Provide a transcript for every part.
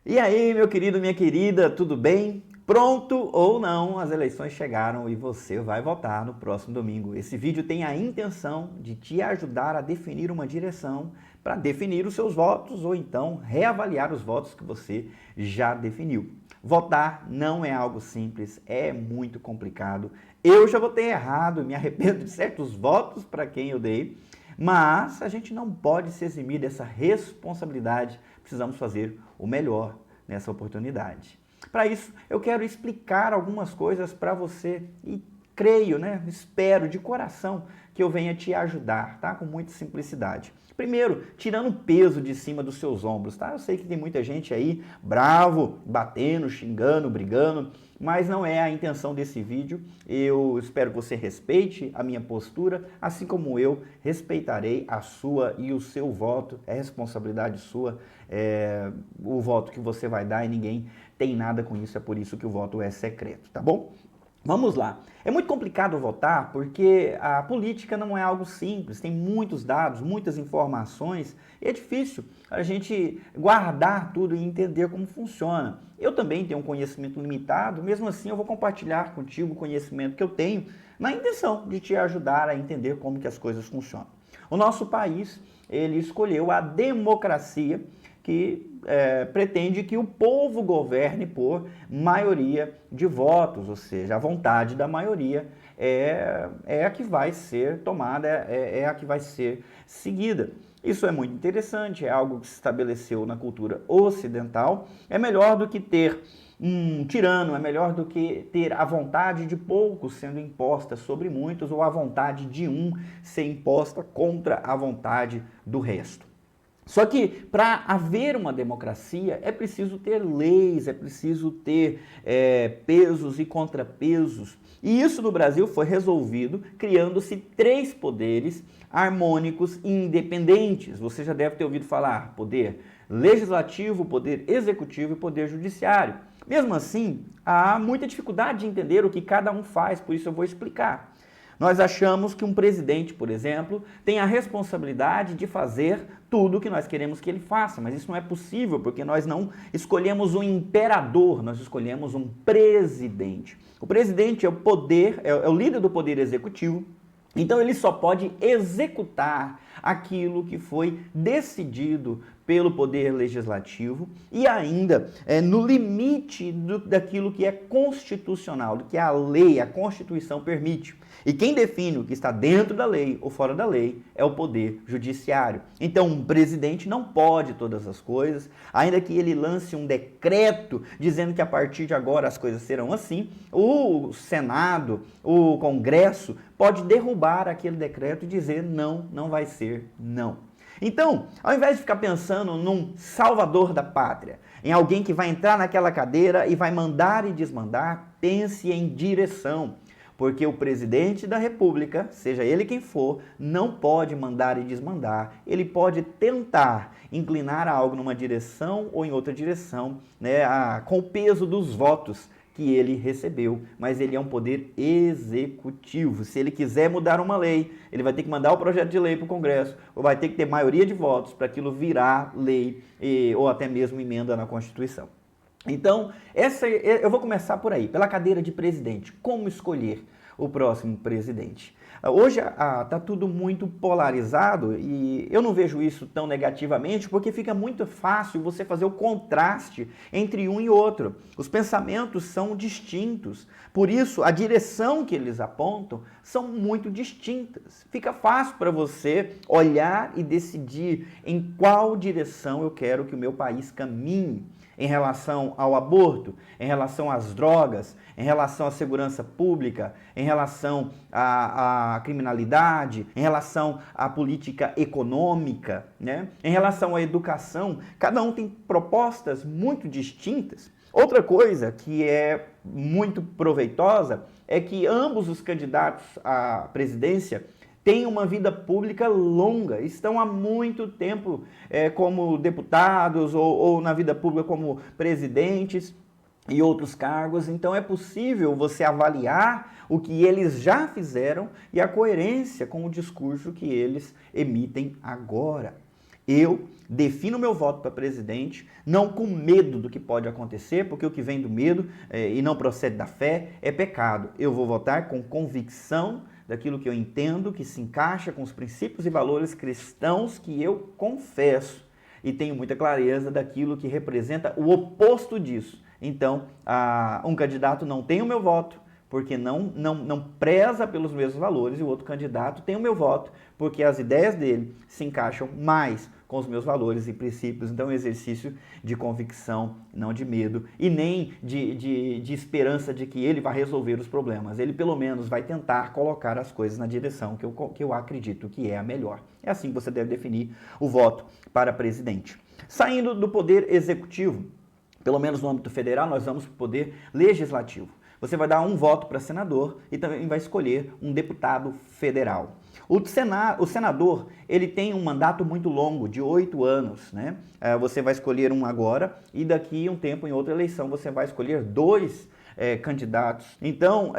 E aí, meu querido, minha querida, tudo bem? Pronto ou não, as eleições chegaram e você vai votar no próximo domingo. Esse vídeo tem a intenção de te ajudar a definir uma direção para definir os seus votos ou então reavaliar os votos que você já definiu. Votar não é algo simples, é muito complicado. Eu já votei errado, me arrependo de certos votos para quem eu dei, mas a gente não pode se eximir dessa responsabilidade. Precisamos fazer o melhor nessa oportunidade. Para isso, eu quero explicar algumas coisas para você e creio, espero de coração que eu venha te ajudar, tá? Com muita simplicidade. Primeiro, tirando o peso de cima dos seus ombros, tá? Eu sei que tem muita gente aí bravo, batendo, xingando, brigando, mas não é a intenção desse vídeo. Eu espero que você respeite a minha postura, assim como eu respeitarei a sua e o seu voto. É responsabilidade sua, o voto que você vai dar e ninguém tem nada com isso, é por isso que o voto é secreto, tá bom? Vamos lá. É muito complicado votar porque a política não é algo simples, tem muitos dados, muitas informações e é difícil a gente guardar tudo e entender como funciona. Eu também tenho um conhecimento limitado, mesmo assim eu vou compartilhar contigo o conhecimento que eu tenho na intenção de te ajudar a entender como que as coisas funcionam. O nosso país, ele escolheu a democracia que pretende que o povo governe por maioria de votos, ou seja, a vontade da maioria é a que vai ser tomada, é a que vai ser seguida. Isso é muito interessante, é algo que se estabeleceu na cultura ocidental. É melhor do que ter um tirano, é melhor do que ter a vontade de poucos sendo imposta sobre muitos ou a vontade de um ser imposta contra a vontade do resto. Só que para haver uma democracia é preciso ter leis, é preciso ter pesos e contrapesos. E isso no Brasil foi resolvido criando-se 3 poderes harmônicos e independentes. Você já deve ter ouvido falar poder legislativo, poder executivo e poder judiciário. Mesmo assim, há muita dificuldade de entender o que cada um faz, por isso eu vou explicar. Nós achamos que um presidente, por exemplo, tem a responsabilidade de fazer tudo o que nós queremos que ele faça, mas isso não é possível porque nós não escolhemos um imperador, nós escolhemos um presidente. O presidente é o poder, é o líder do poder executivo, então ele só pode executar aquilo que foi decidido pelo poder legislativo e ainda no limite daquilo que é constitucional, do que a lei, a Constituição permite. E quem define o que está dentro da lei ou fora da lei é o poder judiciário. Então, um presidente não pode todas as coisas, ainda que ele lance um decreto dizendo que a partir de agora as coisas serão assim, o Senado, o Congresso pode derrubar aquele decreto e dizer não, não vai ser não. Então, ao invés de ficar pensando num salvador da pátria, em alguém que vai entrar naquela cadeira e vai mandar e desmandar, pense em direção. Porque o presidente da República, seja ele quem for, não pode mandar e desmandar. Ele pode tentar inclinar algo numa direção ou em outra direção, com o peso dos votos que ele recebeu, mas ele é um poder executivo. Se ele quiser mudar uma lei, ele vai ter que mandar o projeto de lei para o Congresso, ou vai ter que ter maioria de votos para aquilo virar lei, ou até mesmo emenda na Constituição. Então, eu vou começar por aí, pela cadeira de presidente. Como escolher o próximo presidente? Hoje está tudo muito polarizado e eu não vejo isso tão negativamente porque fica muito fácil você fazer o contraste entre um e outro. Os pensamentos são distintos, por isso a direção que eles apontam são muito distintas. Fica fácil para você olhar e decidir em qual direção eu quero que o meu país caminhe. Em relação ao aborto, em relação às drogas, em relação à segurança pública, em relação à criminalidade, em relação à política econômica, em relação à educação, cada um tem propostas muito distintas. Outra coisa que é muito proveitosa é que ambos os candidatos à presidência têm uma vida pública longa, estão há muito tempo como deputados ou na vida pública como presidentes e outros cargos, então é possível você avaliar o que eles já fizeram e a coerência com o discurso que eles emitem agora. Eu defino meu voto para presidente, não com medo do que pode acontecer, porque o que vem do medo e não procede da fé é pecado. Eu vou votar com convicção daquilo que eu entendo, que se encaixa com os princípios e valores cristãos que eu confesso. E tenho muita clareza daquilo que representa o oposto disso. Então, um candidato não tem o meu voto, porque não preza pelos mesmos valores, e o outro candidato tem o meu voto, porque as ideias dele se encaixam mais com os meus valores e princípios. Então, é um exercício de convicção, não de medo, e nem de esperança de que ele vai resolver os problemas. Ele, pelo menos, vai tentar colocar as coisas na direção que eu acredito que é a melhor. É assim que você deve definir o voto para presidente. Saindo do poder executivo, pelo menos no âmbito federal, nós vamos para o poder legislativo. Você vai dar um voto para senador e também vai escolher um deputado federal. O senador, ele tem um mandato muito longo, de 8 anos, né? Você vai escolher um agora e daqui a um tempo, em outra eleição, você vai escolher 2 candidatos. Então,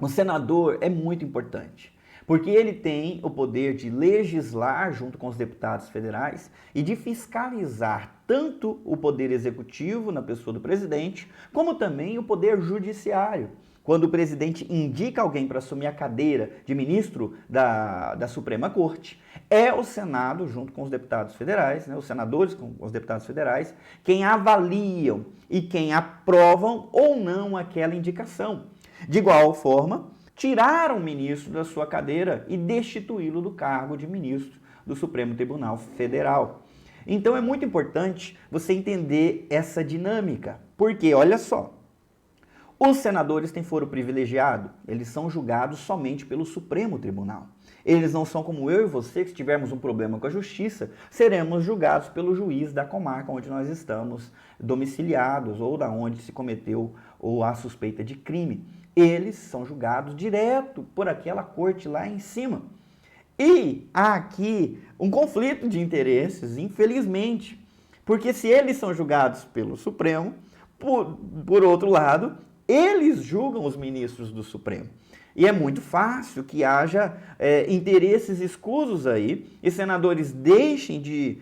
o senador é muito importante, porque ele tem o poder de legislar junto com os deputados federais e de fiscalizar tanto o poder executivo, na pessoa do presidente, como também o poder judiciário. Quando o presidente indica alguém para assumir a cadeira de ministro da Suprema Corte, é o Senado, junto com os deputados federais, né, os senadores com os deputados federais, quem avaliam e quem aprovam ou não aquela indicação. De igual forma, tiraram o ministro da sua cadeira e destituí-lo do cargo de ministro do Supremo Tribunal Federal. Então é muito importante você entender essa dinâmica, porque olha só, os senadores têm foro privilegiado, eles são julgados somente pelo Supremo Tribunal. Eles não são como eu e você, que se tivermos um problema com a justiça, seremos julgados pelo juiz da comarca onde nós estamos domiciliados ou da onde se cometeu ou há suspeita de crime. Eles são julgados direto por aquela corte lá em cima. E há aqui um conflito de interesses, infelizmente, porque se eles são julgados pelo Supremo, por outro lado, eles julgam os ministros do Supremo. E é muito fácil que haja interesses escusos aí e senadores deixem de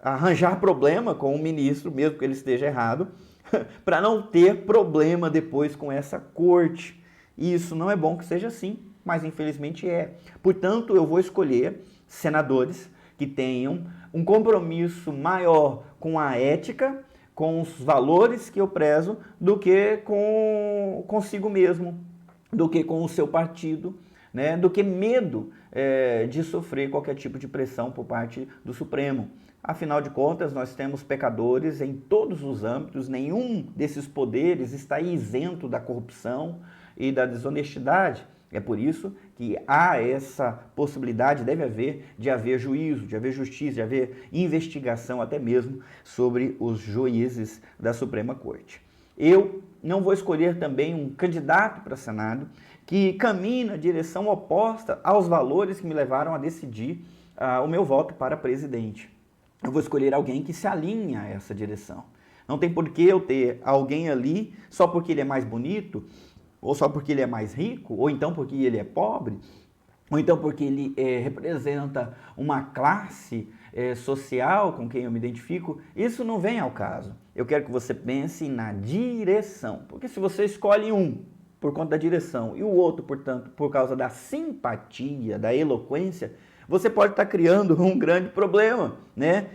arranjar problema com o ministro, mesmo que ele esteja errado, para não ter problema depois com essa corte. E isso não é bom que seja assim, mas infelizmente é. Portanto, eu vou escolher senadores que tenham um compromisso maior com a ética, com os valores que eu prezo, do que consigo mesmo, do que com o seu partido, né? Do que medo de sofrer qualquer tipo de pressão por parte do Supremo. Afinal de contas, nós temos pecadores em todos os âmbitos, nenhum desses poderes está isento da corrupção e da desonestidade. É por isso que há essa possibilidade, de haver juízo, de haver justiça, de haver investigação até mesmo sobre os juízes da Suprema Corte. Eu não vou escolher também um candidato para Senado que caminhe na direção oposta aos valores que me levaram a decidir o meu voto para presidente. Eu vou escolher alguém que se alinha a essa direção. Não tem por que eu ter alguém ali só porque ele é mais bonito, ou só porque ele é mais rico, ou então porque ele é pobre, ou então porque ele representa uma classe social com quem eu me identifico. Isso não vem ao caso. Eu quero que você pense na direção, porque se você escolhe um por conta da direção e o outro, portanto, por causa da simpatia, da eloquência, você pode estar criando um grande problema, né?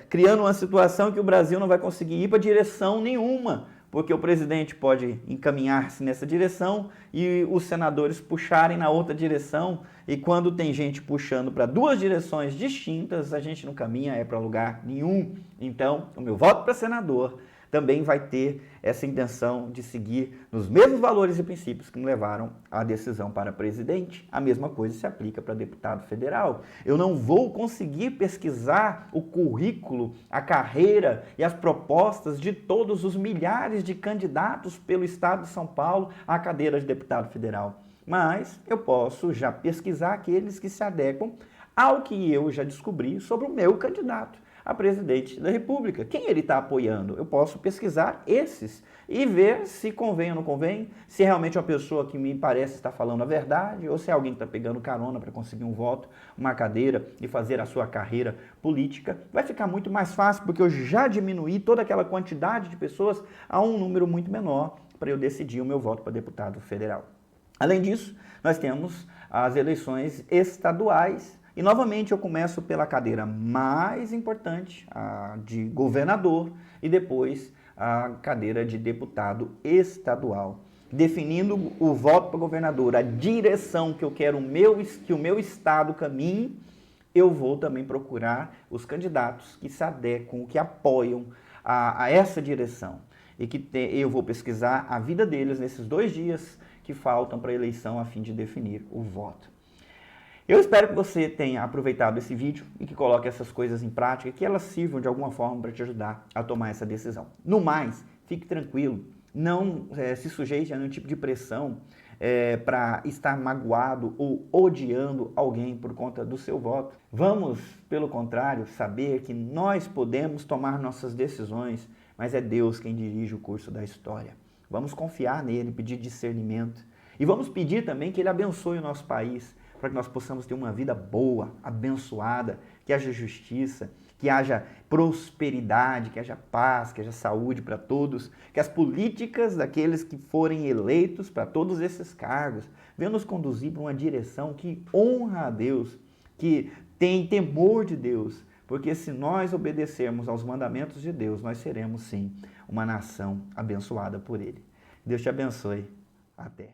Criando uma situação que o Brasil não vai conseguir ir para direção nenhuma, porque o presidente pode encaminhar-se nessa direção e os senadores puxarem na outra direção, e quando tem gente puxando para 2 direções distintas, a gente não caminha para lugar nenhum. Então, o meu voto para senador também vai ter essa intenção de seguir nos mesmos valores e princípios que me levaram à decisão para presidente. A mesma coisa se aplica para deputado federal. Eu não vou conseguir pesquisar o currículo, a carreira e as propostas de todos os milhares de candidatos pelo estado de São Paulo à cadeira de deputado federal. Mas eu posso já pesquisar aqueles que se adequam ao que eu já descobri sobre o meu candidato. a presidente da República. Quem ele está apoiando? Eu posso pesquisar esses e ver se convém ou não convém, se realmente é uma pessoa que me parece estar falando a verdade ou se é alguém que está pegando carona para conseguir um voto, uma cadeira e fazer a sua carreira política. Vai ficar muito mais fácil porque eu já diminuí toda aquela quantidade de pessoas a um número muito menor para eu decidir o meu voto para deputado federal. Além disso, nós temos as eleições estaduais e novamente eu começo pela cadeira mais importante, a de governador, e depois a cadeira de deputado estadual. Definindo o voto para governador, a direção que eu quero que o meu estado caminhe, eu vou também procurar os candidatos que se adequam, que apoiam a essa direção. E que eu vou pesquisar a vida deles nesses 2 dias que faltam para a eleição a fim de definir o voto. Eu espero que você tenha aproveitado esse vídeo e que coloque essas coisas em prática, que elas sirvam de alguma forma para te ajudar a tomar essa decisão. No mais, fique tranquilo, não se sujeite a nenhum tipo de pressão para estar magoado ou odiando alguém por conta do seu voto. Vamos, pelo contrário, saber que nós podemos tomar nossas decisões, mas é Deus quem dirige o curso da história. Vamos confiar nele, pedir discernimento e vamos pedir também que ele abençoe o nosso país, para que nós possamos ter uma vida boa, abençoada, que haja justiça, que haja prosperidade, que haja paz, que haja saúde para todos, que as políticas daqueles que forem eleitos para todos esses cargos venham nos conduzir para uma direção que honra a Deus, que tem temor de Deus, porque se nós obedecermos aos mandamentos de Deus, nós seremos sim uma nação abençoada por Ele. Deus te abençoe. Até.